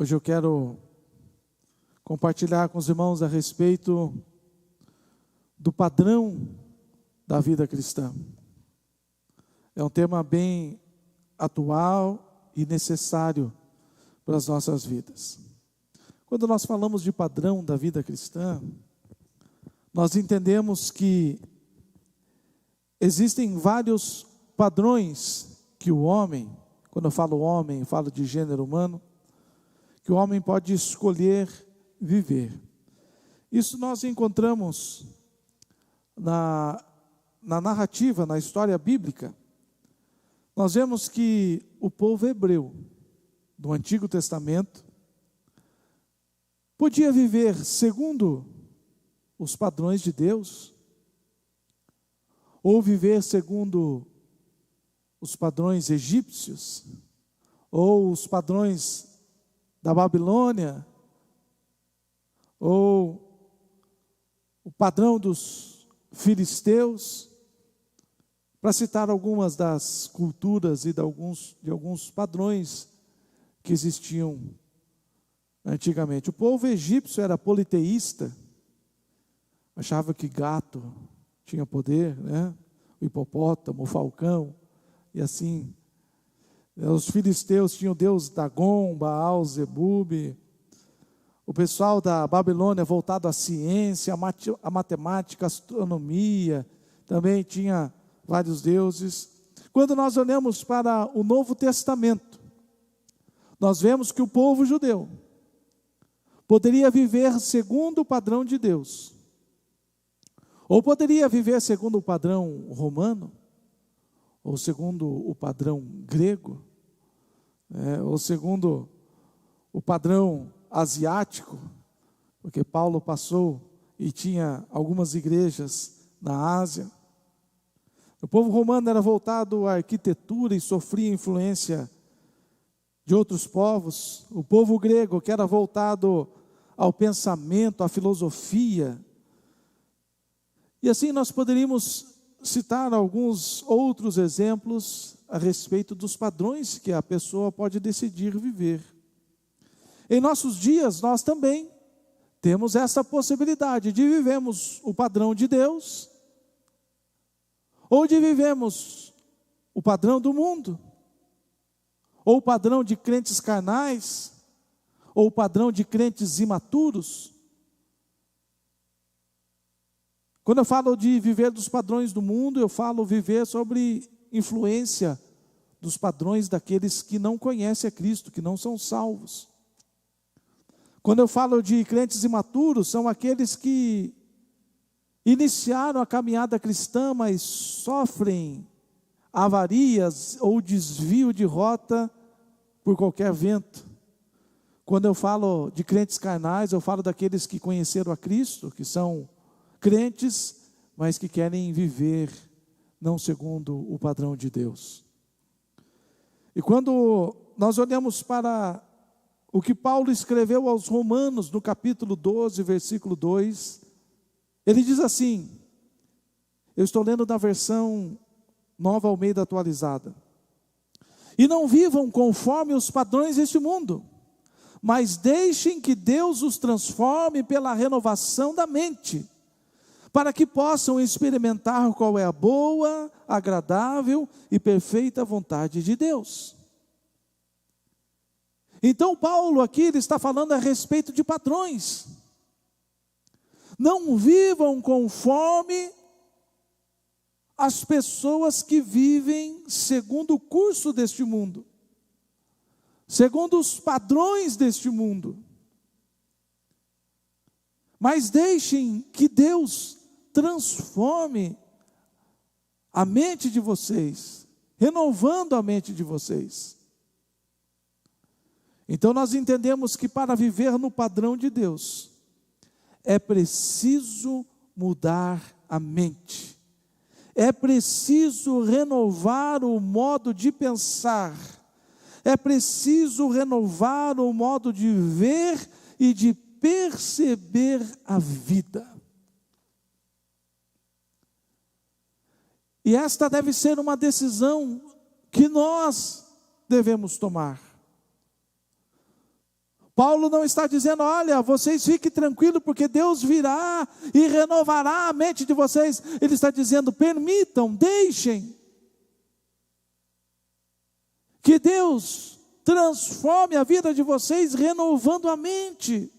Hoje eu quero compartilhar com os irmãos a respeito do padrão da vida cristã. É um tema bem atual e necessário para as nossas vidas. Quando nós falamos de padrão da vida cristã, nós entendemos que existem vários padrões que o homem, quando eu falo homem, eu falo de gênero humano, que o homem pode escolher viver. Isso nós encontramos na narrativa, na história bíblica. Nós vemos que o povo hebreu do Antigo Testamento podia viver segundo os padrões de Deus, ou viver segundo os padrões egípcios, ou os padrões da Babilônia, ou o padrão dos filisteus, para citar algumas das culturas e de alguns padrões que existiam antigamente. O povo egípcio era politeísta, achava que gato tinha poder, né? O hipopótamo, o falcão, e assim. Os filisteus tinham o deus Dagon, Baal, Zebub. O pessoal da Babilônia voltado à ciência, à matemática, à astronomia, também tinha vários deuses. Quando nós olhamos para o Novo Testamento, nós vemos que o povo judeu poderia viver segundo o padrão de Deus, ou poderia viver segundo o padrão romano, ou segundo o padrão grego, ou segundo o padrão asiático, porque Paulo passou e tinha algumas igrejas na Ásia. O povo romano era voltado à arquitetura e sofria influência de outros povos. O povo grego, que era voltado ao pensamento, à filosofia. E assim nós poderíamos citar alguns outros exemplos a respeito dos padrões que a pessoa pode decidir viver. Em nossos dias, nós também temos essa possibilidade de vivermos o padrão de Deus, ou de vivemos o padrão do mundo, ou o padrão de crentes carnais, ou o padrão de crentes imaturos. Quando eu falo de viver dos padrões do mundo, eu falo viver sobre influência dos padrões daqueles que não conhecem a Cristo, que não são salvos. Quando eu falo de crentes imaturos, são aqueles que iniciaram a caminhada cristã, mas sofrem avarias ou desvio de rota por qualquer vento. Quando eu falo de crentes carnais, eu falo daqueles que conheceram a Cristo, que são crentes, mas que querem viver não segundo o padrão de Deus. E quando nós olhamos para o que Paulo escreveu aos Romanos, no capítulo 12, versículo 2, ele diz assim, eu estou lendo na versão Nova Almeida atualizada: e não vivam conforme os padrões deste mundo, mas deixem que Deus os transforme pela renovação da mente, para que possam experimentar qual é a boa, agradável e perfeita vontade de Deus. Então Paulo aqui ele está falando a respeito de padrões. Não vivam conforme as pessoas que vivem segundo o curso deste mundo, segundo os padrões deste mundo, mas deixem que Deus transforme a mente de vocês, renovando a mente de vocês. Então nós entendemos que para viver no padrão de Deus, é preciso mudar a mente, é preciso renovar o modo de pensar, é preciso renovar o modo de ver e de perceber a vida. E esta deve ser uma decisão que nós devemos tomar. Paulo não está dizendo, olha, vocês fiquem tranquilos, porque Deus virá e renovará a mente de vocês. Ele está dizendo, permitam, deixem, que Deus transforme a vida de vocês, renovando a mente.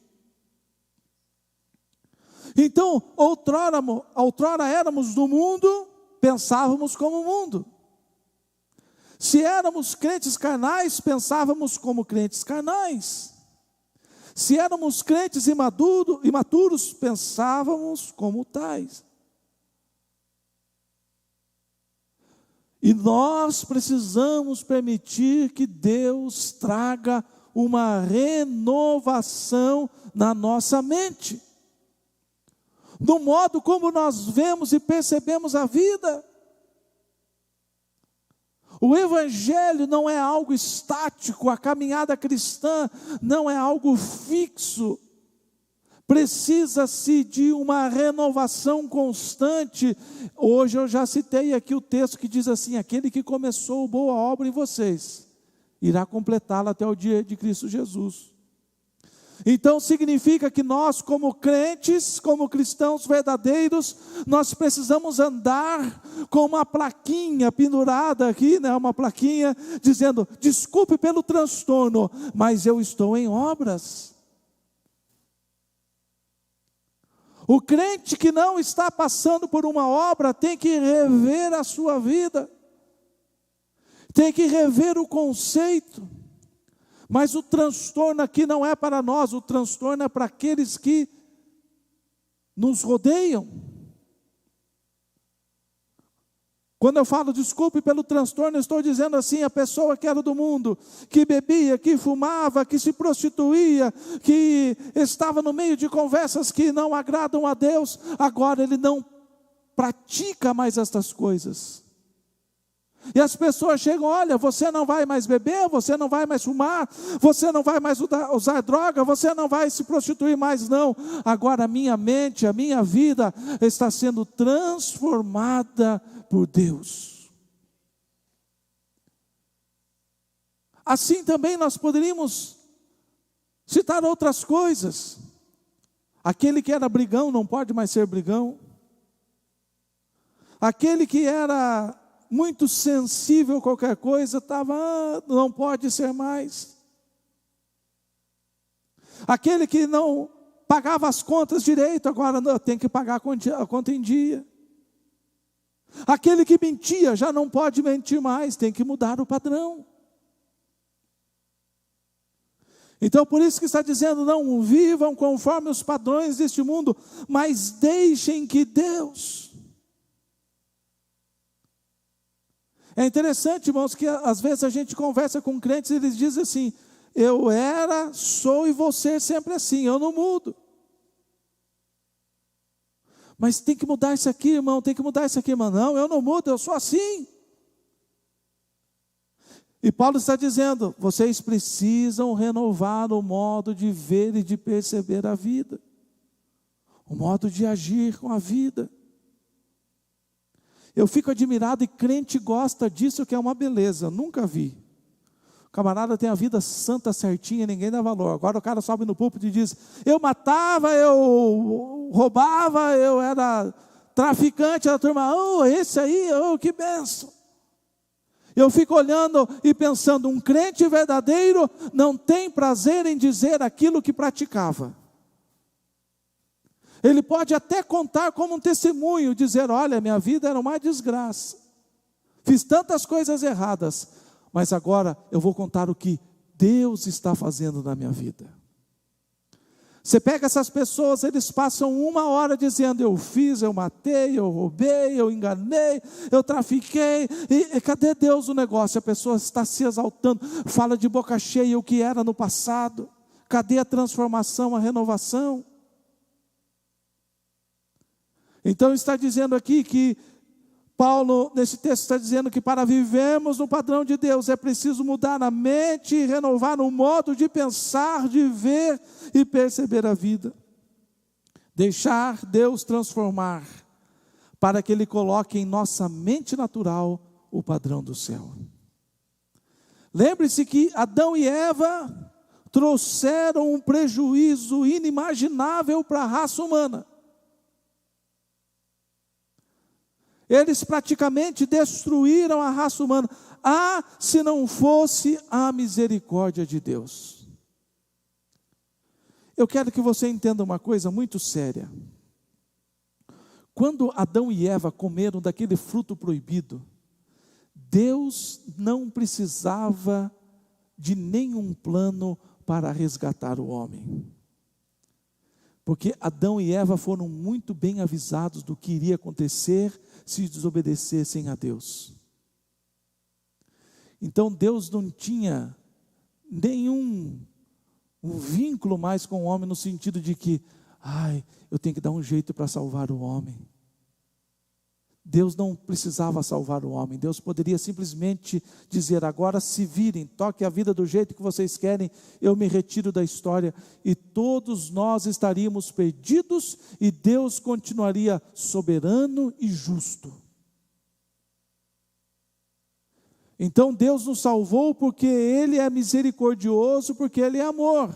Então, outrora éramos do mundo, pensávamos como o mundo. Se éramos crentes carnais, pensávamos como crentes carnais. Se éramos crentes imaturos, pensávamos como tais. E nós precisamos permitir que Deus traga uma renovação na nossa mente, no modo como nós vemos e percebemos a vida. O Evangelho não é algo estático, a caminhada cristã não é algo fixo. Precisa-se de uma renovação constante. Hoje eu já citei aqui o texto que diz assim, aquele que começou boa obra em vocês, irá completá-la até o dia de Cristo Jesus. Então significa que nós, como crentes, como cristãos verdadeiros, nós precisamos andar com uma plaquinha pendurada aqui, né, uma plaquinha dizendo, desculpe pelo transtorno, mas eu estou em obras. O crente que não está passando por uma obra tem que rever a sua vida, tem que rever o conceito. Mas o transtorno aqui não é para nós, o transtorno é para aqueles que nos rodeiam. Quando eu falo desculpe pelo transtorno, eu estou dizendo assim, a pessoa que era do mundo, que bebia, que fumava, que se prostituía, que estava no meio de conversas que não agradam a Deus, agora ele não pratica mais estas coisas. E as pessoas chegam, olha, você não vai mais beber, você não vai mais fumar, você não vai mais usar droga, você não vai se prostituir mais, não. Agora a minha mente, a minha vida está sendo transformada por Deus. Assim também nós poderíamos citar outras coisas. Aquele que era brigão não pode mais ser brigão. Aquele que era muito sensível a qualquer coisa, não pode ser mais. Aquele que não pagava as contas direito, agora não, tem que pagar a conta em dia. Aquele que mentia, já não pode mentir mais, tem que mudar o padrão. Então por isso que está dizendo, não vivam conforme os padrões deste mundo, mas deixem que Deus... É interessante, irmãos, que às vezes a gente conversa com crentes e eles dizem assim, eu era, sou e vou ser sempre assim, eu não mudo. Mas tem que mudar isso aqui, irmão, tem que mudar isso aqui, irmão. Não, eu não mudo, eu sou assim. E Paulo está dizendo, vocês precisam renovar o modo de ver e de perceber a vida. O modo de agir com a vida. Eu fico admirado e crente gosta disso, que é uma beleza, nunca vi. O camarada tem a vida santa certinha, ninguém dá valor. Agora o cara sobe no púlpito e diz, eu matava, eu roubava, eu era traficante. A turma, esse aí, que bênção. Eu fico olhando e pensando, um crente verdadeiro não tem prazer em dizer aquilo que praticava. Ele pode até contar como um testemunho, dizer, olha, minha vida era uma desgraça. Fiz tantas coisas erradas, mas agora eu vou contar o que Deus está fazendo na minha vida. Você pega essas pessoas, eles passam 1 hora dizendo, eu fiz, eu matei, eu roubei, eu enganei, eu trafiquei, e cadê Deus no negócio? A pessoa está se exaltando, fala de boca cheia o que era no passado. Cadê a transformação, a renovação? Então está dizendo aqui que Paulo, nesse texto, está dizendo que para vivermos no padrão de Deus é preciso mudar a mente e renovar o modo de pensar, de ver e perceber a vida. Deixar Deus transformar, para que Ele coloque em nossa mente natural o padrão do céu. Lembre-se que Adão e Eva trouxeram um prejuízo inimaginável para a raça humana. Eles praticamente destruíram a raça humana. Se não fosse a misericórdia de Deus. Eu quero que você entenda uma coisa muito séria. Quando Adão e Eva comeram daquele fruto proibido, Deus não precisava de nenhum plano para resgatar o homem. Porque Adão e Eva foram muito bem avisados do que iria acontecer se desobedecessem a Deus. Então Deus não tinha nenhum vínculo mais com o homem, no sentido de que, eu tenho que dar um jeito para salvar o homem. Deus não precisava salvar o homem. Deus poderia simplesmente dizer: agora se virem, toque a vida do jeito que vocês querem, eu me retiro da história, e todos nós estaríamos perdidos, e Deus continuaria soberano e justo. Então Deus nos salvou porque Ele é misericordioso, porque Ele é amor.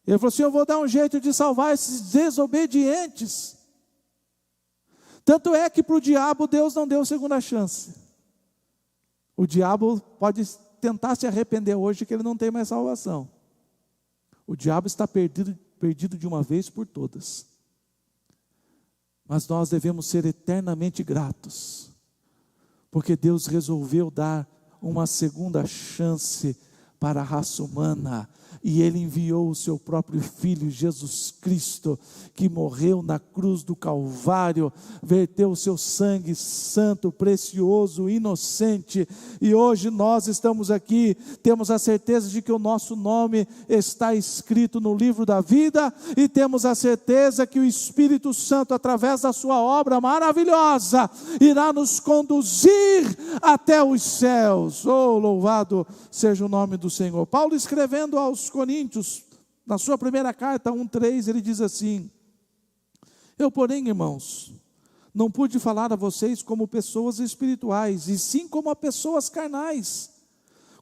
Ele falou assim: eu vou dar um jeito de salvar esses desobedientes. Tanto é que para o diabo Deus não deu segunda chance. O diabo pode tentar se arrepender hoje que ele não tem mais salvação. O diabo está perdido de uma vez por todas. Mas nós devemos ser eternamente gratos, porque Deus resolveu dar uma segunda chance para a raça humana, e Ele enviou o seu próprio Filho, Jesus Cristo, que morreu na cruz do Calvário, verteu o seu sangue santo, precioso, inocente, e hoje nós estamos aqui, temos a certeza de que o nosso nome está escrito no livro da vida, e temos a certeza que o Espírito Santo, através da sua obra maravilhosa, irá nos conduzir até os céus. Oh, louvado seja o nome do Senhor. Paulo, escrevendo aos Coríntios, na sua primeira carta, 1:3, ele diz assim: eu, porém, irmãos, não pude falar a vocês como pessoas espirituais, e sim como a pessoas carnais,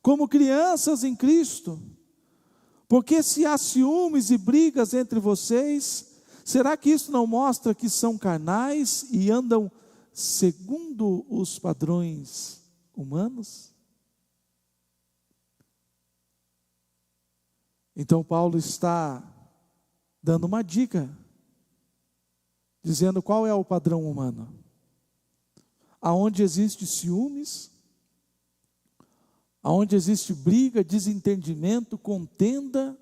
como crianças em Cristo. Porque se há ciúmes e brigas entre vocês, será que isso não mostra que são carnais e andam segundo os padrões humanos? Então Paulo está dando uma dica, dizendo qual é o padrão humano. Aonde existe ciúmes, aonde existe briga, desentendimento, contenda,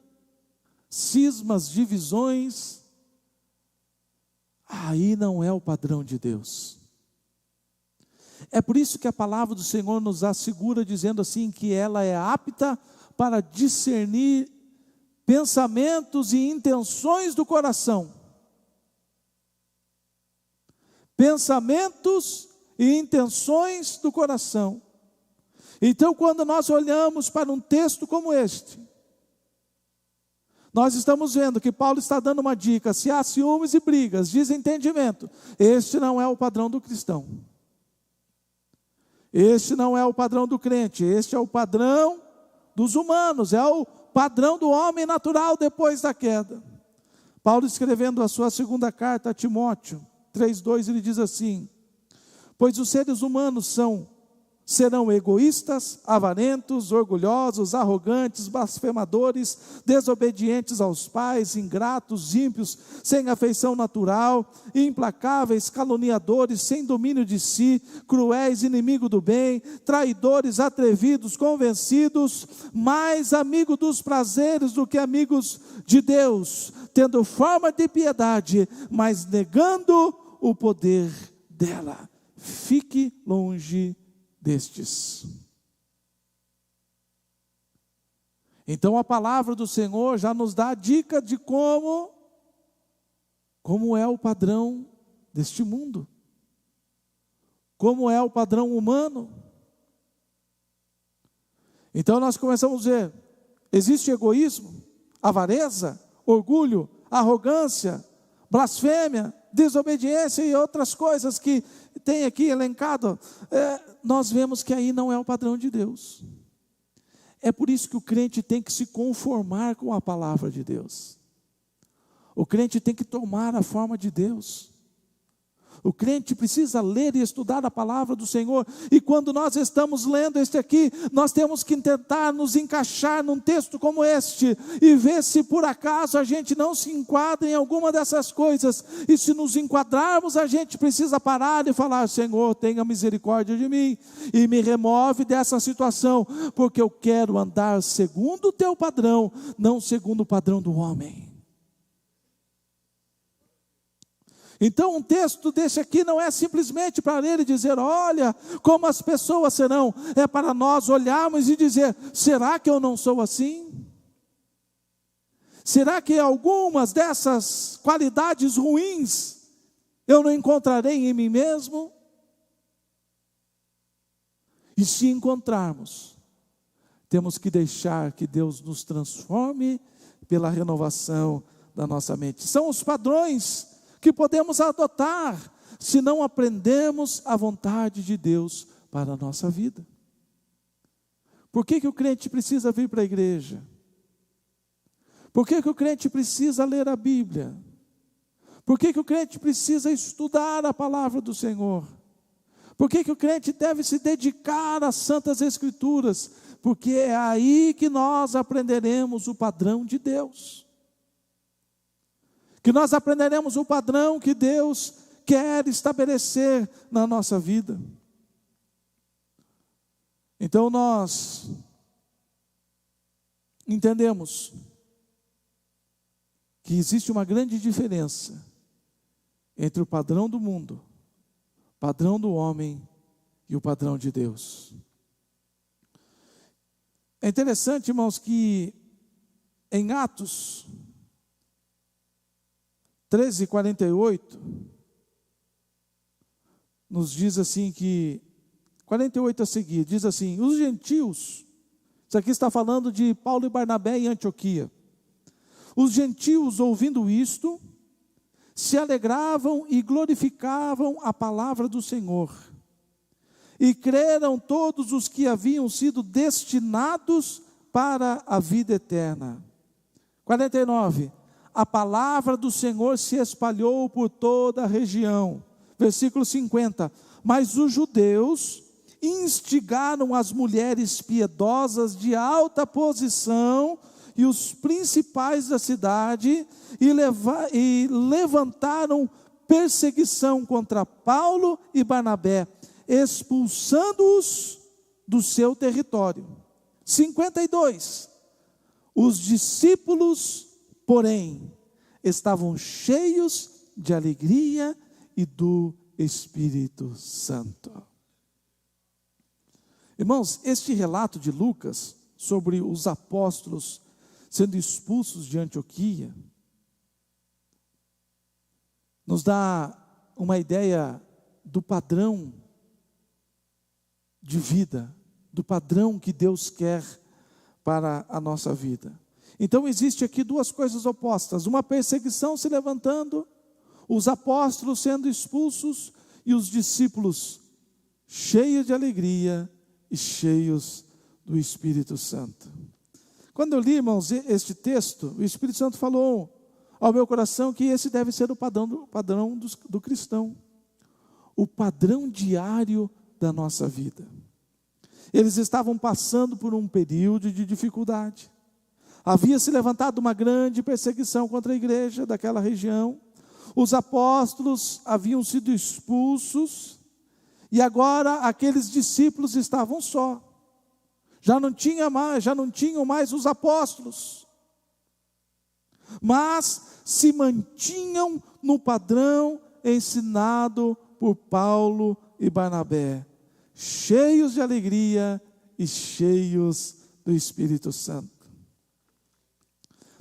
cismas, divisões, aí não é o padrão de Deus. É por isso que a palavra do Senhor nos assegura, dizendo assim, que ela é apta para discernir pensamentos e intenções do coração. Pensamentos e intenções do coração. Então, quando nós olhamos para um texto como este, nós estamos vendo que Paulo está dando uma dica: se há ciúmes e brigas, desentendimento, este não é o padrão do cristão. Este não é o padrão do crente, este é o padrão dos humanos, é o padrão do homem natural depois da queda. Paulo, escrevendo a sua segunda carta a Timóteo 3:2, ele diz assim: pois os seres humanos serão egoístas, avarentos, orgulhosos, arrogantes, blasfemadores, desobedientes aos pais, ingratos, ímpios, sem afeição natural, implacáveis, caluniadores, sem domínio de si, cruéis, inimigos do bem, traidores, atrevidos, convencidos, mais amigos dos prazeres do que amigos de Deus, tendo forma de piedade, mas negando o poder dela. Fique longe destes. Então a palavra do Senhor já nos dá a dica de como é o padrão deste mundo, como é o padrão humano. Então nós começamos a ver, existe egoísmo, avareza, orgulho, arrogância, blasfêmia, desobediência e outras coisas que tem aqui elencado. Nós vemos que aí não é o padrão de Deus. É por isso que o crente tem que se conformar com a palavra de Deus. O crente tem que tomar a forma de Deus. O crente precisa ler e estudar a palavra do Senhor. E quando nós estamos lendo este aqui, nós temos que tentar nos encaixar num texto como este e ver se por acaso a gente não se enquadra em alguma dessas coisas. E se nos enquadrarmos, a gente precisa parar e falar: Senhor, tenha misericórdia de mim e me remove dessa situação, porque eu quero andar segundo o teu padrão, não segundo o padrão do homem. Então um texto desse aqui não é simplesmente para ler e dizer: olha como as pessoas serão. É para nós olharmos e dizer: será que eu não sou assim? Será que algumas dessas qualidades ruins eu não encontrarei em mim mesmo? E se encontrarmos, temos que deixar que Deus nos transforme pela renovação da nossa mente. São os padrões que podemos adotar, se não aprendemos a vontade de Deus para a nossa vida. Por que o crente precisa vir para a igreja? Por que o crente precisa ler a Bíblia? Por que o crente precisa estudar a palavra do Senhor? Por que o crente deve se dedicar às Santas Escrituras? Porque é aí que nós aprenderemos o padrão de Deus. Que nós aprenderemos o padrão que Deus quer estabelecer na nossa vida. Então nós entendemos que existe uma grande diferença entre o padrão do mundo, o padrão do homem e o padrão de Deus. É interessante, irmãos, que em Atos 13:48, nos diz assim que, 48 a seguir, diz assim: os gentios, isso aqui está falando de Paulo e Barnabé em Antioquia. Os gentios, ouvindo isto, se alegravam e glorificavam a palavra do Senhor. E creram todos os que haviam sido destinados para a vida eterna. 49. A palavra do Senhor se espalhou por toda a região. Versículo 50. Mas os judeus instigaram as mulheres piedosas de alta posição e os principais da cidade e levantaram perseguição contra Paulo e Barnabé, expulsando-os do seu território. 52. Os discípulos, porém, estavam cheios de alegria e do Espírito Santo. Irmãos, este relato de Lucas sobre os apóstolos sendo expulsos de Antioquia nos dá uma ideia do padrão de vida, do padrão que Deus quer para a nossa vida. Então existe aqui duas coisas opostas: uma perseguição se levantando, os apóstolos sendo expulsos e os discípulos cheios de alegria e cheios do Espírito Santo. Quando eu li, irmãos, este texto, o Espírito Santo falou ao meu coração que esse deve ser o padrão do cristão, o padrão diário da nossa vida. Eles estavam passando por um período de dificuldade. Havia se levantado uma grande perseguição contra a igreja daquela região. Os apóstolos haviam sido expulsos e agora aqueles discípulos estavam só. Já não tinham mais os apóstolos. Mas se mantinham no padrão ensinado por Paulo e Barnabé, cheios de alegria e cheios do Espírito Santo.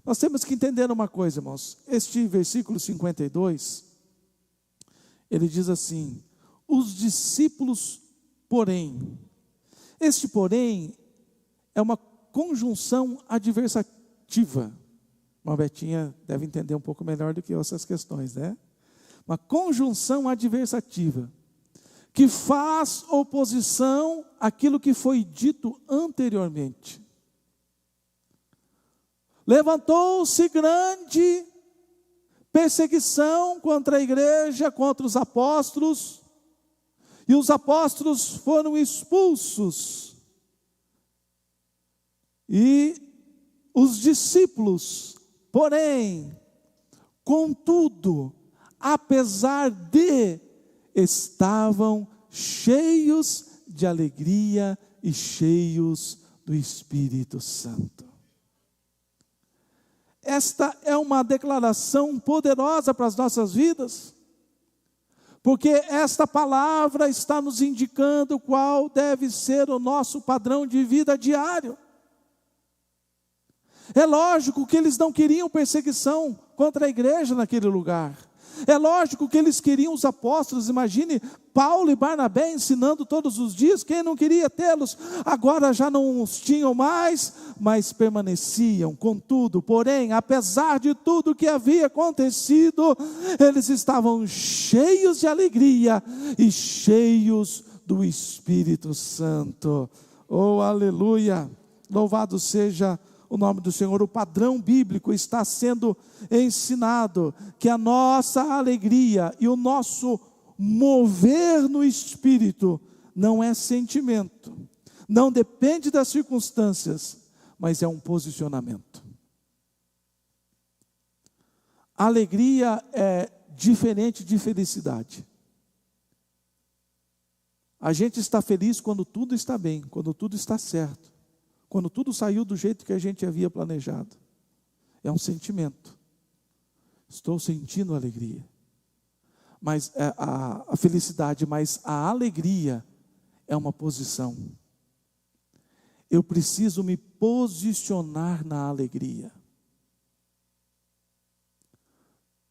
Nós temos que entender uma coisa, irmãos. Este versículo 52, ele diz assim: os discípulos, porém. Este porém é uma conjunção adversativa. Uma Betinha deve entender um pouco melhor do que eu essas questões, né? Uma conjunção adversativa, que faz oposição àquilo que foi dito anteriormente. levantou-se grande perseguição contra a igreja, contra os apóstolos, e os apóstolos foram expulsos. E os discípulos, porém, contudo, apesar de, estavam cheios de alegria e cheios do Espírito Santo. Esta é uma declaração poderosa para as nossas vidas, porque esta palavra está nos indicando qual deve ser o nosso padrão de vida diário. É lógico que eles não queriam perseguição contra a igreja naquele lugar. É lógico que eles queriam os apóstolos. Imagine Paulo e Barnabé ensinando todos os dias. Quem não queria tê-los? Agora já não os tinham mais, mas permaneciam. Contudo, porém, apesar de tudo que havia acontecido, eles estavam cheios de alegria e cheios do Espírito Santo. Oh, aleluia! Louvado seja o nome do Senhor. O padrão bíblico está sendo ensinado, que a nossa alegria e o nosso mover no Espírito não é sentimento, não depende das circunstâncias, mas é um posicionamento. Alegria é diferente de felicidade. A gente está feliz quando tudo está bem, quando tudo está certo, quando tudo saiu do jeito que a gente havia planejado. É um sentimento. Estou sentindo alegria. Mas a felicidade, mas a alegria é uma posição. Eu preciso me posicionar na alegria.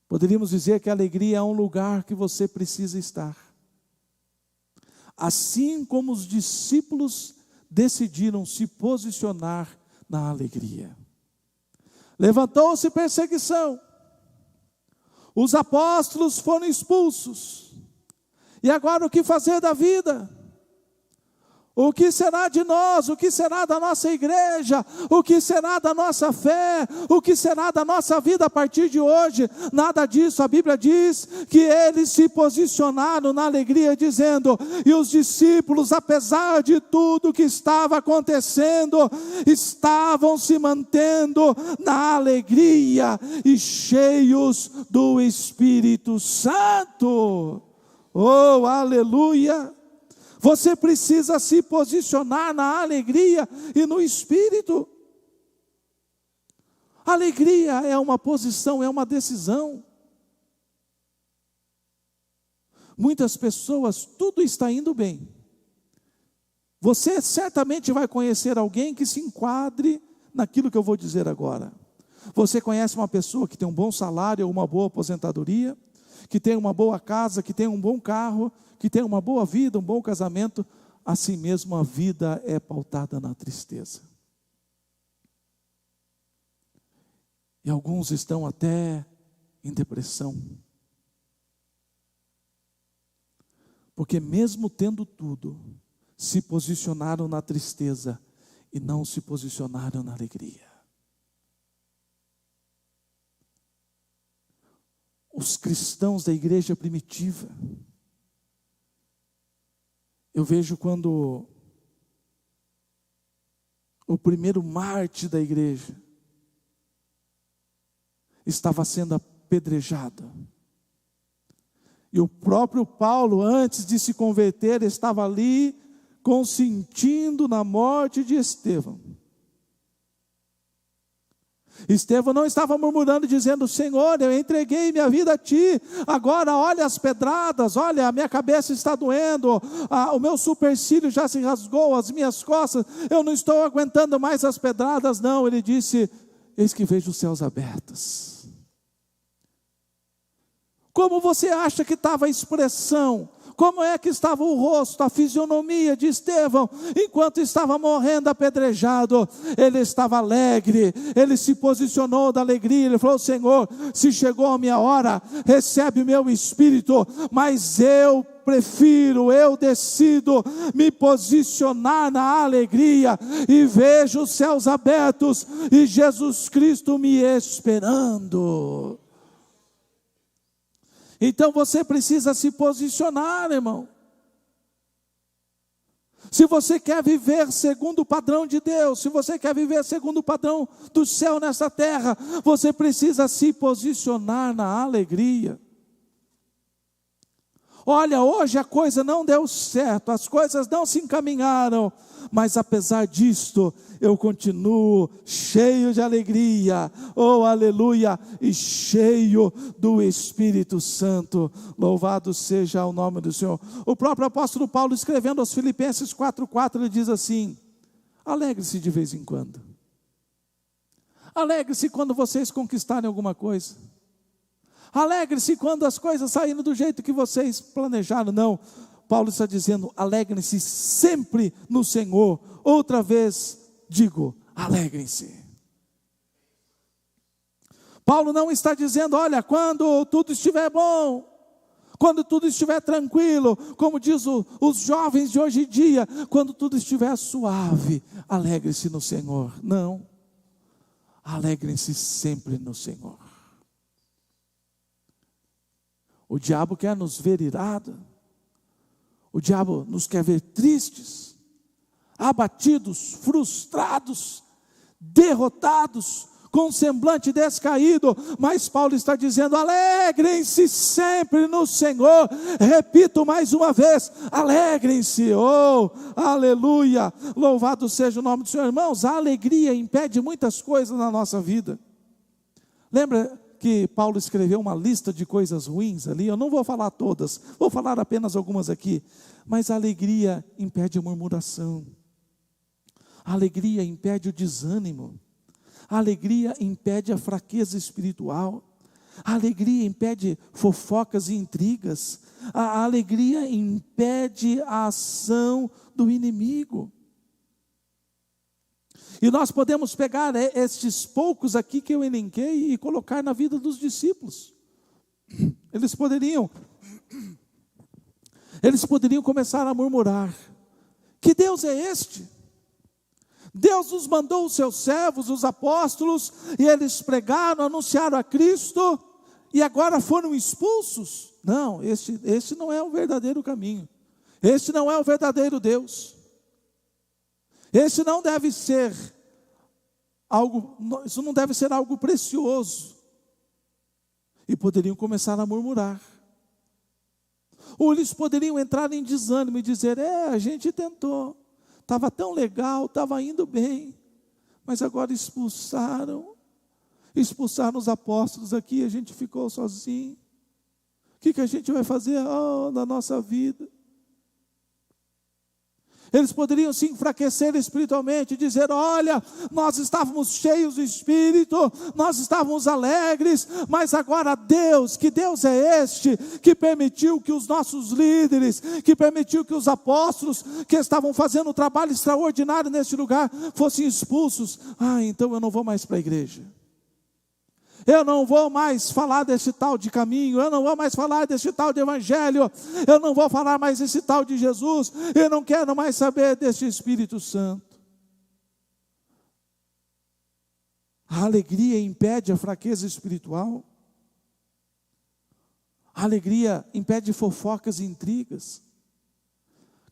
Poderíamos dizer que a alegria é um lugar que você precisa estar. Assim como os discípulos decidiram se posicionar na alegria. Levantou-se perseguição. Os apóstolos foram expulsos. E agora o que fazer da vida? O que será de nós? O que será da nossa igreja? O que será da nossa fé? O que será da nossa vida a partir de hoje? Nada disso. A Bíblia diz que eles se posicionaram na alegria, dizendo: e os discípulos, apesar de tudo que estava acontecendo, estavam se mantendo na alegria e cheios do Espírito Santo. Oh, aleluia! Você precisa se posicionar na alegria e no Espírito. Alegria é uma posição, é uma decisão. Muitas pessoas, tudo está indo bem. Você certamente vai conhecer alguém que se enquadre naquilo que eu vou dizer agora. Você conhece uma pessoa que tem um bom salário ou uma boa aposentadoria, que tem uma boa casa, que tem um bom carro, que tem uma boa vida, um bom casamento. Assim mesmo a vida é pautada na tristeza. E alguns estão até em depressão. Porque mesmo tendo tudo, se posicionaram na tristeza e não se posicionaram na alegria. Os cristãos da igreja primitiva, eu vejo quando o primeiro mártir da igreja estava sendo apedrejado. E o próprio Paulo, antes de se converter, estava ali consentindo na morte de Estevão. Estevão não estava murmurando, dizendo: Senhor, eu entreguei minha vida a Ti, agora olha as pedradas, olha, a minha cabeça está doendo, o meu supercílio já se rasgou, as minhas costas, eu não estou aguentando mais as pedradas. Não, ele disse: eis que vejo os céus abertos. Como você acha que estava a expressão? Como é que estava o rosto, a fisionomia de Estevão, enquanto estava morrendo apedrejado? Ele estava alegre, ele se posicionou da alegria, ele falou: Senhor, se chegou a minha hora, recebe o meu espírito, mas eu decido me posicionar na alegria, e vejo os céus abertos, e Jesus Cristo me esperando. Então você precisa se posicionar, irmão. Se você quer viver segundo o padrão de Deus, se você quer viver segundo o padrão do céu nessa terra, você precisa se posicionar na alegria. Olha, hoje a coisa não deu certo, as coisas não se encaminharam, mas apesar disto, eu continuo cheio de alegria, oh aleluia, e cheio do Espírito Santo. Louvado seja o nome do Senhor. O próprio apóstolo Paulo, escrevendo aos Filipenses 4:4, ele diz assim: alegre-se de vez em quando, alegre-se quando vocês conquistarem alguma coisa, alegre-se quando as coisas saírem do jeito que vocês planejaram. Não, Paulo está dizendo: alegrem-se sempre no Senhor. Outra vez digo, alegrem-se. Paulo não está dizendo: olha, quando tudo estiver bom, quando tudo estiver tranquilo, como diz os jovens de hoje em dia, quando tudo estiver suave, alegre-se no Senhor. Não, alegrem-se sempre no Senhor. O diabo quer nos ver irados, o diabo nos quer ver tristes, abatidos, frustrados, derrotados, com um semblante descaído, mas Paulo está dizendo: alegrem-se sempre no Senhor. Repito mais uma vez: alegrem-se, oh, aleluia, louvado seja o nome do Senhor. Irmãos, a alegria impede muitas coisas na nossa vida. Lembra que Paulo escreveu uma lista de coisas ruins ali? Eu não vou falar todas, vou falar apenas algumas aqui. Mas a alegria impede a murmuração, a alegria impede o desânimo, a alegria impede a fraqueza espiritual, a alegria impede fofocas e intrigas, a alegria impede a ação do inimigo. E nós podemos pegar estes poucos aqui que eu elenquei e colocar na vida dos discípulos. Eles poderiam começar a murmurar: que Deus é este? Deus nos mandou os seus servos, os apóstolos, e eles pregaram, anunciaram a Cristo, e agora foram expulsos. Não, este não é o verdadeiro caminho, este não é o verdadeiro Deus. Esse não deve ser algo, isso não deve ser algo precioso. E poderiam começar a murmurar. Ou eles poderiam entrar em desânimo e dizer: a gente tentou, estava tão legal, estava indo bem, mas agora expulsaram os apóstolos aqui, a gente ficou sozinho. O que a gente vai fazer na nossa vida? Eles poderiam se enfraquecer espiritualmente e dizer: olha, nós estávamos cheios do Espírito, nós estávamos alegres, mas agora Deus, que Deus é este, que permitiu que os nossos líderes, que permitiu que os apóstolos, que estavam fazendo um trabalho extraordinário neste lugar, fossem expulsos. Então eu não vou mais para a igreja. Eu não vou mais falar desse tal de caminho, eu não vou mais falar desse tal de evangelho, eu não vou falar mais desse tal de Jesus, eu não quero mais saber desse Espírito Santo. A alegria impede a fraqueza espiritual, a alegria impede fofocas e intrigas.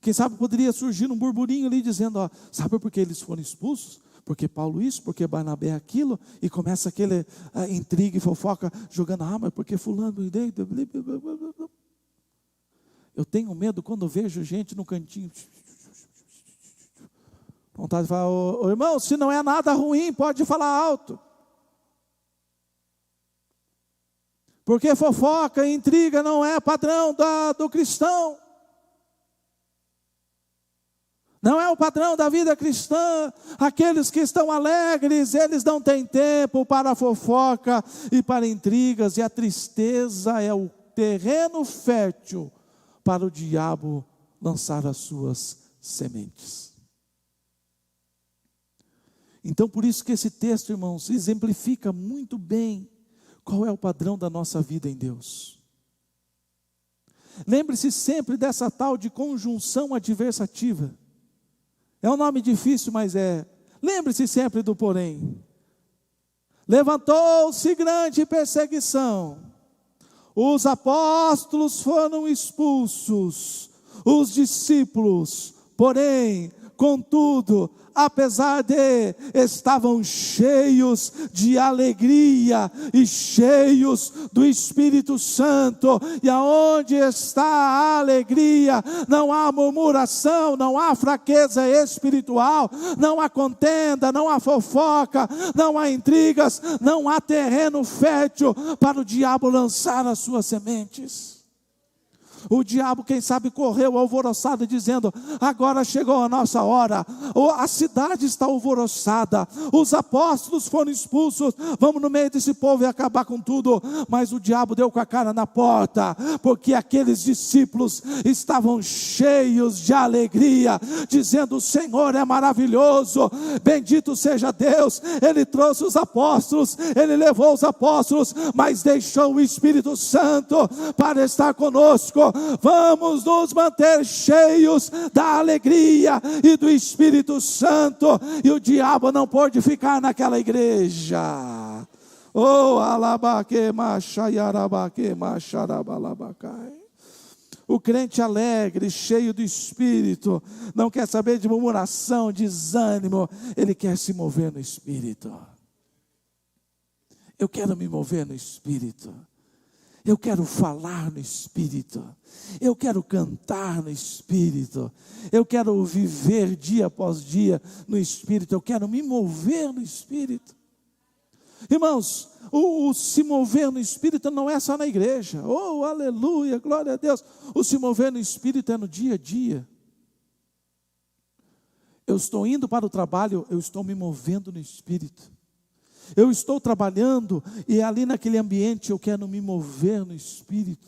Quem sabe poderia surgir um burburinho ali dizendo: sabe por que eles foram expulsos? Porque Paulo isso, porque Barnabé aquilo, e começa aquele intriga e fofoca, jogando: mas porque fulano... Eu tenho medo quando vejo gente no cantinho, vontade de falar: ô irmão, se não é nada ruim, pode falar alto. Porque fofoca e intriga não é padrão do cristão. Não é o padrão da vida cristã. Aqueles que estão alegres, eles não têm tempo para fofoca e para intrigas. E a tristeza é o terreno fértil para o diabo lançar as suas sementes. Então, por isso que esse texto, irmãos, exemplifica muito bem qual é o padrão da nossa vida em Deus. Lembre-se sempre dessa tal de conjunção adversativa. É um nome difícil, mas é. Lembre-se sempre do porém. Levantou-se grande perseguição. Os apóstolos foram expulsos. Os discípulos, porém, contudo, apesar de, estavam cheios de alegria e cheios do Espírito Santo. E aonde está a alegria, não há murmuração, não há fraqueza espiritual, não há contenda, não há fofoca, não há intrigas, não há terreno fértil para o diabo lançar as suas sementes. O diabo, quem sabe, correu alvoroçado dizendo: agora chegou a nossa hora, a cidade está alvoroçada, os apóstolos foram expulsos, vamos no meio desse povo e acabar com tudo. Mas o diabo deu com a cara na porta, porque aqueles discípulos estavam cheios de alegria, dizendo: o Senhor é maravilhoso, bendito seja Deus, Ele trouxe os apóstolos, Ele levou os apóstolos, mas deixou o Espírito Santo para estar conosco. Vamos nos manter cheios da alegria e do Espírito Santo, e o diabo não pode ficar naquela igreja. Oh, alabaque machayarabaque macharabalabakai. O crente alegre, cheio do Espírito, não quer saber de murmuração, desânimo, ele quer se mover no Espírito. Eu quero me mover no Espírito. Eu quero falar no Espírito, eu quero cantar no Espírito, eu quero viver dia após dia no Espírito, eu quero me mover no Espírito. Irmãos, o se mover no Espírito não é só na igreja, oh aleluia, glória a Deus. O se mover no Espírito é no dia a dia. Eu estou indo para o trabalho, eu estou me movendo no Espírito. Eu estou trabalhando e ali naquele ambiente eu quero me mover no Espírito.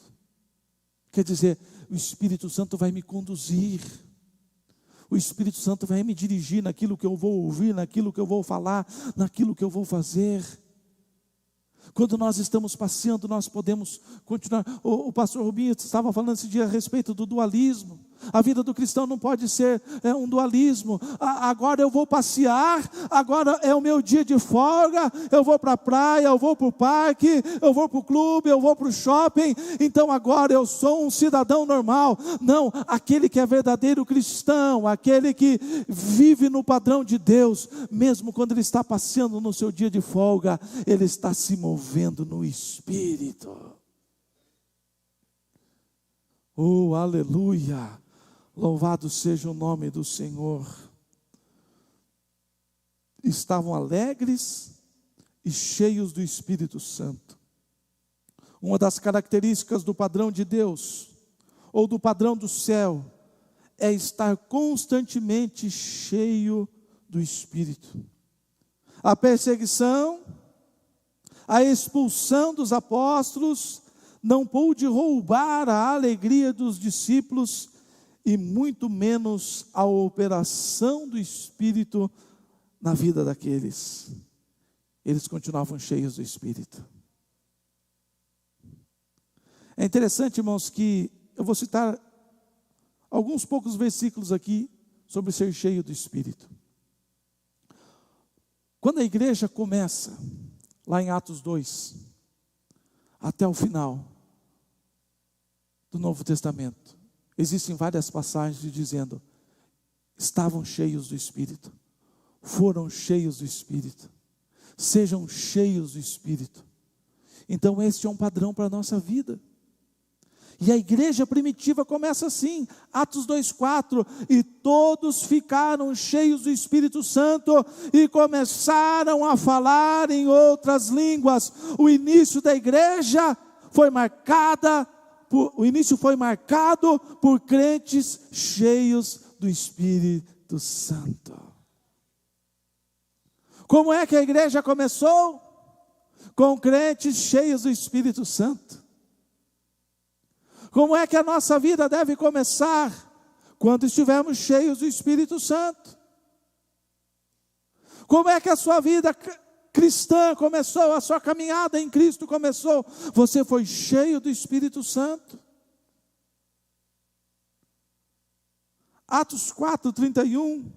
Quer dizer, o Espírito Santo vai me conduzir. O Espírito Santo vai me dirigir naquilo que eu vou ouvir, naquilo que eu vou falar, naquilo que eu vou fazer. Quando nós estamos passeando, nós podemos continuar. O pastor Rubinho estava falando esse dia a respeito do dualismo. A vida do cristão não pode ser um dualismo. Agora eu vou passear, agora é o meu dia de folga, eu vou para a praia, eu vou para o parque, eu vou para o clube, eu vou para o shopping, então agora eu sou um cidadão normal. Não, aquele que é verdadeiro cristão, aquele que vive no padrão de Deus, mesmo quando ele está passeando no seu dia de folga, ele está se movendo no Espírito. Oh, aleluia! Louvado seja o nome do Senhor. Estavam alegres e cheios do Espírito Santo. Uma das características do padrão de Deus, ou do padrão do céu, é estar constantemente cheio do Espírito. A perseguição, a expulsão dos apóstolos, não pôde roubar a alegria dos discípulos, e muito menos a operação do Espírito na vida daqueles. Eles continuavam cheios do Espírito. É interessante, irmãos, que eu vou citar alguns poucos versículos aqui sobre ser cheio do Espírito. Quando a igreja começa, lá em Atos 2, até o final do Novo Testamento, existem várias passagens dizendo: estavam cheios do Espírito, foram cheios do Espírito, sejam cheios do Espírito. Então este é um padrão para a nossa vida. E a igreja primitiva começa assim, Atos 2,4, e todos ficaram cheios do Espírito Santo e começaram a falar em outras línguas. O início da igreja foi marcado por crentes cheios do Espírito Santo. Como é que a igreja começou? Com crentes cheios do Espírito Santo. Como é que a nossa vida deve começar? Quando estivermos cheios do Espírito Santo. Como é que a sua vida cristã começou, a sua caminhada em Cristo começou? Você foi cheio do Espírito Santo. Atos 4:31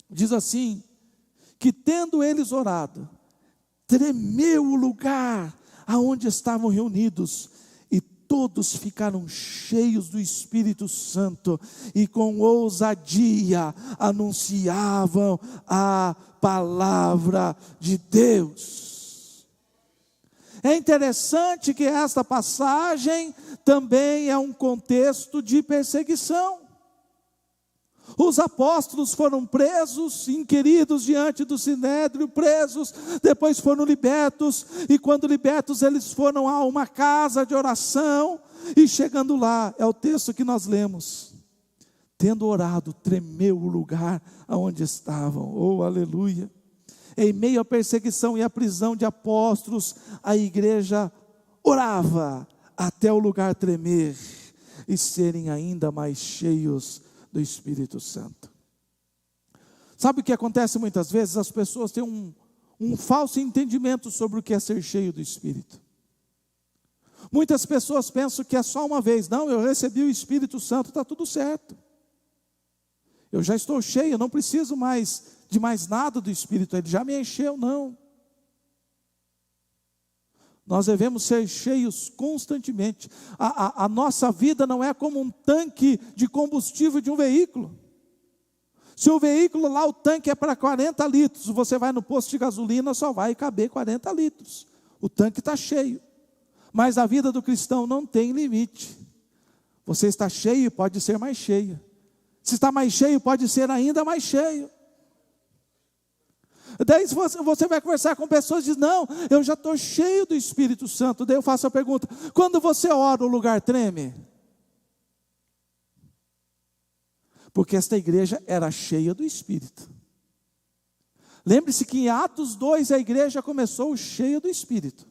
diz assim, que tendo eles orado, tremeu o lugar aonde estavam reunidos, e todos ficaram cheios do Espírito Santo, e com ousadia anunciavam a palavra de Deus. É interessante que esta passagem também é um contexto de perseguição. Os apóstolos foram presos, inquiridos diante do sinédrio, presos, depois foram libertos, e quando libertos eles foram a uma casa de oração, e chegando lá, é o texto que nós lemos, tendo orado, tremeu o lugar aonde estavam, oh aleluia. Em meio à perseguição e à prisão de apóstolos, a igreja orava até o lugar tremer, e serem ainda mais cheios do Espírito Santo. Sabe o que acontece muitas vezes? As pessoas têm um falso entendimento sobre o que é ser cheio do Espírito. Muitas pessoas pensam que é só uma vez. Não, eu recebi o Espírito Santo, está tudo certo. Eu já estou cheio, eu não preciso mais de mais nada do Espírito, ele já me encheu, não. Nós devemos ser cheios constantemente. A nossa vida não é como um tanque de combustível de um veículo. Se o veículo lá, o tanque é para 40 litros, você vai no posto de gasolina, só vai caber 40 litros. O tanque está cheio. Mas a vida do cristão não tem limite. Você está cheio e pode ser mais cheio. Se está mais cheio, pode ser ainda mais cheio. Daí você vai conversar com pessoas e diz, não, eu já estou cheio do Espírito Santo. Daí eu faço a pergunta, quando você ora o lugar treme? Porque esta igreja era cheia do Espírito. Lembre-se que em Atos 2 a igreja começou cheia do Espírito.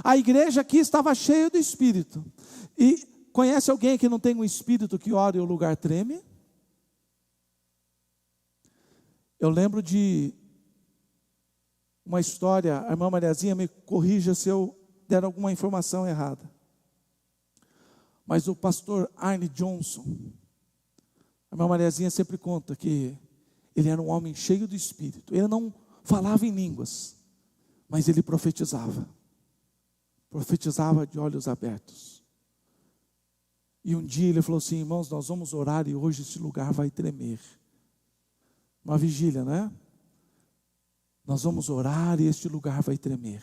A igreja aqui estava cheia do Espírito. E conhece alguém que não tem um Espírito que ora e o lugar treme? Eu lembro de uma história, a irmã Mariazinha me corrija se eu der alguma informação errada. Mas o pastor Arne Johnson, a irmã Mariazinha sempre conta que ele era um homem cheio do Espírito. Ele não falava em línguas, mas ele profetizava. Profetizava de olhos abertos. E um dia ele falou assim, irmãos, nós vamos orar e hoje esse lugar vai tremer. Uma vigília, né? Nós vamos orar e este lugar vai tremer.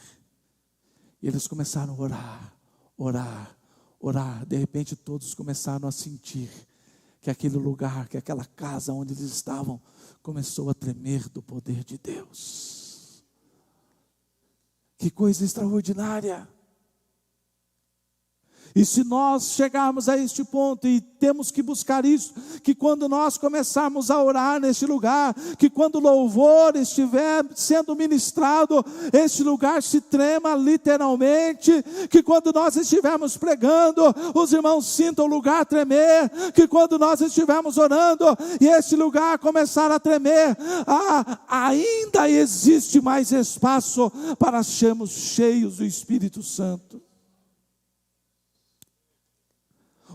E eles começaram a orar, orar, orar. De repente todos começaram a sentir que aquele lugar, que aquela casa onde eles estavam, começou a tremer do poder de Deus. Que coisa extraordinária! E se nós chegarmos a este ponto, e temos que buscar isso, que quando nós começarmos a orar neste lugar, que quando o louvor estiver sendo ministrado, este lugar se trema literalmente, que quando nós estivermos pregando, os irmãos sintam o lugar tremer, que quando nós estivermos orando, e este lugar começar a tremer, ainda existe mais espaço para sermos cheios do Espírito Santo.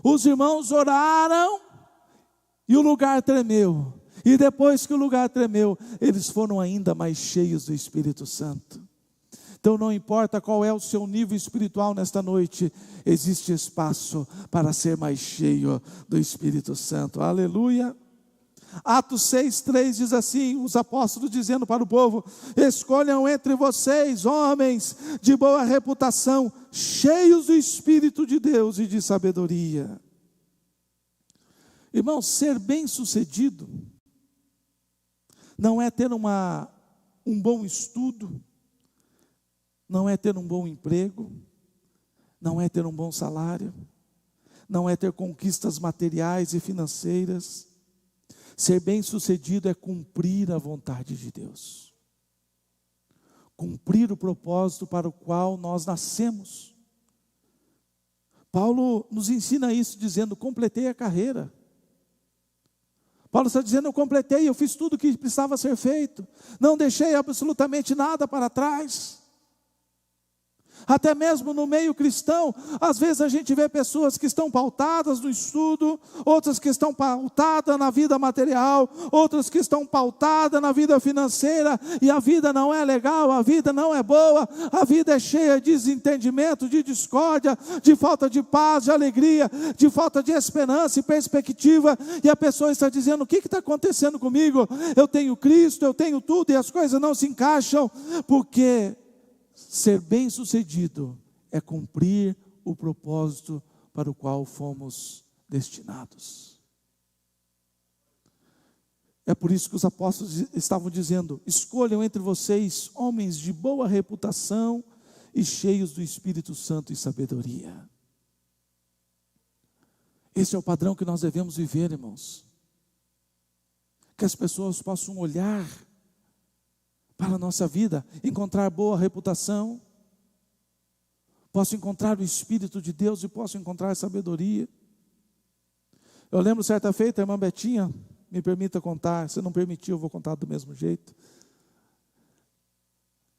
Os irmãos oraram e o lugar tremeu. E depois que o lugar tremeu, eles foram ainda mais cheios do Espírito Santo. Então não importa qual é o seu nível espiritual nesta noite, existe espaço para ser mais cheio do Espírito Santo. Aleluia! Atos 6:3 diz assim, os apóstolos dizendo para o povo, escolham entre vocês homens de boa reputação, cheios do Espírito de Deus e de sabedoria. Irmão, ser bem-sucedido não é ter um bom estudo, não é ter um bom emprego, não é ter um bom salário, não é ter conquistas materiais e financeiras. Ser bem-sucedido é cumprir a vontade de Deus. Cumprir o propósito para o qual nós nascemos. Paulo nos ensina isso dizendo: completei a carreira. Paulo está dizendo: eu completei, eu fiz tudo o que precisava ser feito, não deixei absolutamente nada para trás. Até mesmo no meio cristão, às vezes a gente vê pessoas que estão pautadas no estudo, outras que estão pautadas na vida material, outras que estão pautadas na vida financeira, e a vida não é legal, a vida não é boa, a vida é cheia de desentendimento, de discórdia, de falta de paz, de alegria, de falta de esperança e perspectiva, e a pessoa está dizendo: o que está acontecendo comigo? Eu tenho Cristo, eu tenho tudo, e as coisas não se encaixam, porque ser bem-sucedido é cumprir o propósito para o qual fomos destinados. É por isso que os apóstolos estavam dizendo: escolham entre vocês homens de boa reputação e cheios do Espírito Santo e sabedoria. Esse é o padrão que nós devemos viver, irmãos. Que as pessoas possam olhar para a nossa vida, encontrar boa reputação, posso encontrar o Espírito de Deus e posso encontrar sabedoria. Eu lembro certa feita, a irmã Betinha, me permita contar, se não permitir eu vou contar do mesmo jeito.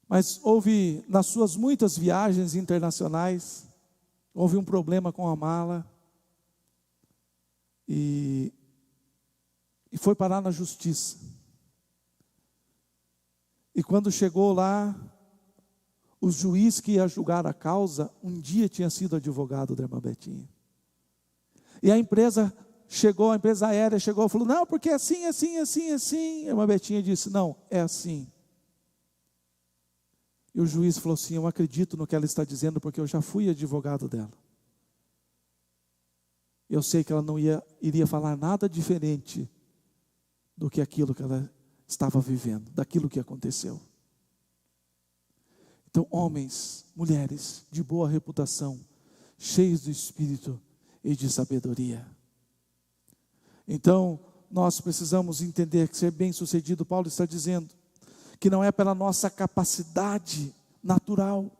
Mas houve, nas suas muitas viagens internacionais, houve um problema com a mala, e foi parar na justiça. E quando chegou lá, o juiz que ia julgar a causa, um dia tinha sido advogado da irmã Betinha. E a empresa chegou, a empresa aérea chegou e falou: não, porque é assim, assim, assim, assim. A irmã Betinha disse: não, é assim. E o juiz falou assim: eu acredito no que ela está dizendo, porque eu já fui advogado dela. Eu sei que ela não iria falar nada diferente do que aquilo que ela estava vivendo, daquilo que aconteceu. Então, homens, mulheres de boa reputação, cheios do Espírito e de sabedoria. Então, nós precisamos entender que ser bem-sucedido, Paulo está dizendo, que não é pela nossa capacidade natural,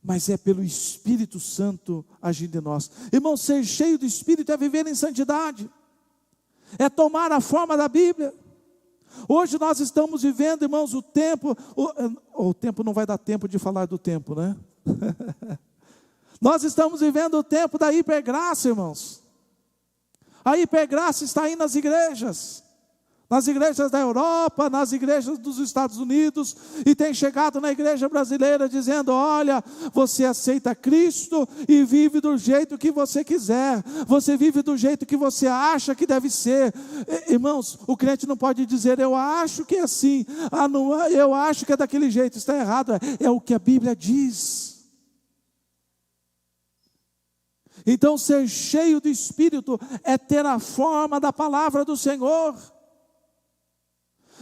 mas é pelo Espírito Santo agindo em nós. Irmão, ser cheio do Espírito é viver em santidade, é tomar a forma da Bíblia. Hoje nós estamos vivendo, irmãos, o tempo não vai dar tempo de falar do tempo, né? Nós estamos vivendo o tempo da hipergraça, irmãos. A hipergraça está aí nas igrejas da Europa, nas igrejas dos Estados Unidos, e tem chegado na igreja brasileira dizendo: olha, você aceita Cristo e vive do jeito que você quiser, você vive do jeito que você acha que deve ser. Irmãos, o crente não pode dizer: eu acho que é assim, não, eu acho que é daquele jeito. Está errado, é o que a Bíblia diz. Então, ser cheio do Espírito é ter a forma da palavra do Senhor.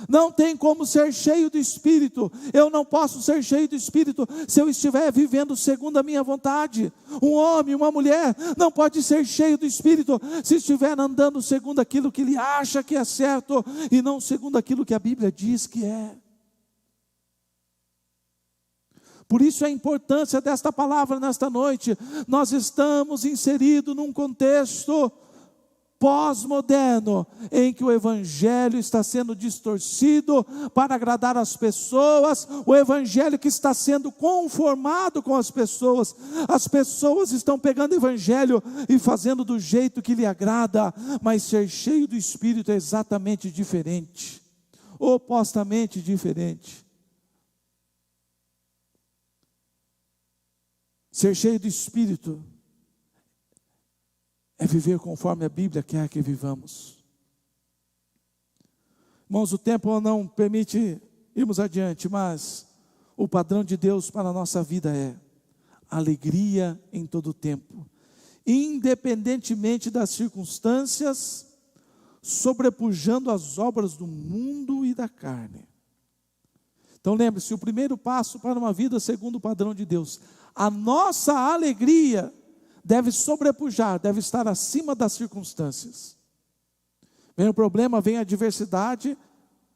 Não tem como ser cheio do Espírito. Eu não posso ser cheio do Espírito se eu estiver vivendo segundo a minha vontade. Um homem, uma mulher não pode ser cheio do Espírito se estiver andando segundo aquilo que ele acha que é certo e não segundo aquilo que a Bíblia diz que é. Por isso a importância desta palavra nesta noite. Nós estamos inseridos num contexto pós-moderno, em que o Evangelho está sendo distorcido para agradar as pessoas, o Evangelho que está sendo conformado com as pessoas estão pegando o Evangelho e fazendo do jeito que lhe agrada, mas ser cheio do Espírito é exatamente diferente, opostamente diferente. Ser cheio do Espírito é viver conforme a Bíblia quer que vivamos. Irmãos, o tempo não permite irmos adiante, mas o padrão de Deus para a nossa vida é alegria em todo o tempo, independentemente das circunstâncias, sobrepujando as obras do mundo e da carne. Então lembre-se, o primeiro passo para uma vida segundo o padrão de Deus, a nossa alegria deve sobrepujar, deve estar acima das circunstâncias. Vem o problema, vem a adversidade,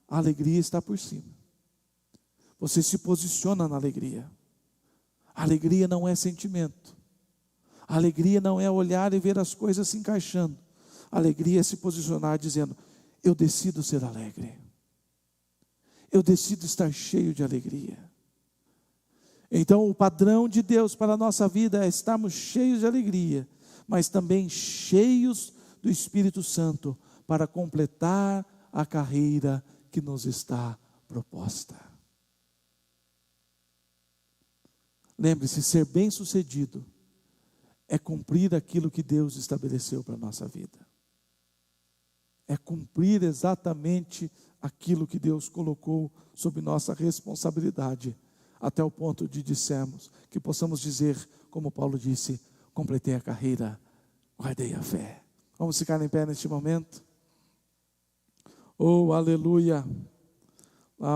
a alegria está por cima. Você se posiciona na alegria. A alegria não é sentimento. A alegria não é olhar e ver as coisas se encaixando. A alegria é se posicionar dizendo: eu decido ser alegre. Eu decido estar cheio de alegria. Então o padrão de Deus para a nossa vida é estarmos cheios de alegria, mas também cheios do Espírito Santo para completar a carreira que nos está proposta. Lembre-se, ser bem-sucedido é cumprir aquilo que Deus estabeleceu para a nossa vida. É cumprir exatamente aquilo que Deus colocou sob nossa responsabilidade, até o ponto de dissermos, que possamos dizer, como Paulo disse: completei a carreira, guardei a fé. Vamos ficar em pé neste momento? Oh, aleluia!